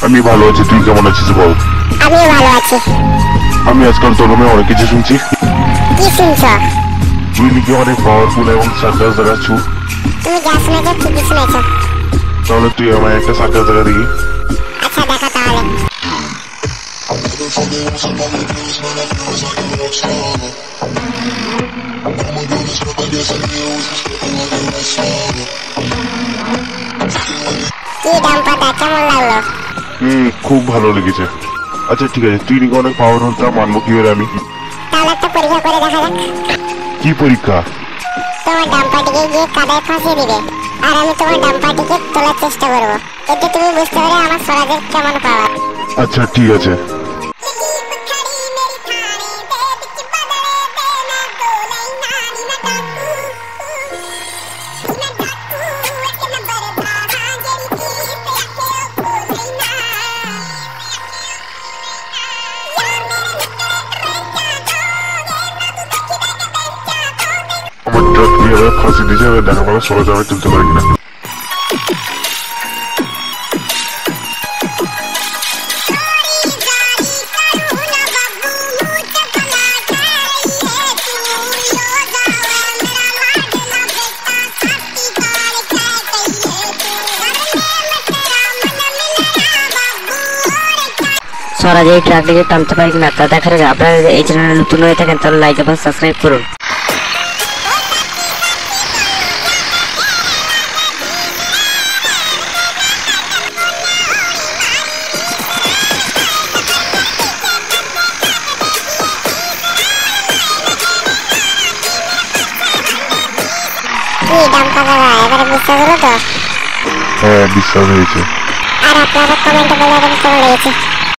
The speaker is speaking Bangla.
আমি ভালো আছি, তুই কেমন আছিস বল? আমিও ভালো আছি। আমি আজকাল তোর নামে অনেক কিছু শুনছি। কি শুনছো? তুই নাকি অনেক পাওয়ারফুল এবং সার্কাস দেখাচ্ছ। তুমি যা শুনেছো ঠিকই শুনেছো। তাহলে তুই আমায় একটা সার্কাস দেখা দেখি। আচ্ছা দেখা তাহলে। কি ডাম্পাটা কেমন লাগলো? খুব ভালো লেগেছে। আচ্ছা ঠিক আছে, তুই নাকি অনেক পাওয়ারফুল, তা মানবো কি করে আমি? তাহলে একটা পরীক্ষা করে দেখা যাক। কি পরীক্ষা? তোমার ডাম্পাটিকে গিয়ে কাদায় ফাঁসিয়ে দিবে, আর আমি তোমার ডাম্পাটিকে তোলার চেষ্টা করবো। এতে তুমি বুঝতে পারবে আমার স্বরাজের কেমন পাওয়ার। আচ্ছা ঠিক আছে। আমার ট্রাক কিভাবে ফাঁসি দিয়েছে দেখা পাবে, সরে যাবে তুলতে পারি কিনা। স্বরাজ এই ট্রাকটিকে টানতে পারি কিনা তা দেখার আগে আপনারা এই চ্যানেলে নতুন হয়ে থাকেন তাহলে লাইক এবং সাবস্ক্রাইব করুন। কি ডাম্পা দাদা, এবারে বিশ্বাস হলো তো? হ্যাঁ, বিশ্বাস হয়েছে। আর আপনারা কমেন্টে বলে দেবেন কেমন লেগেছে।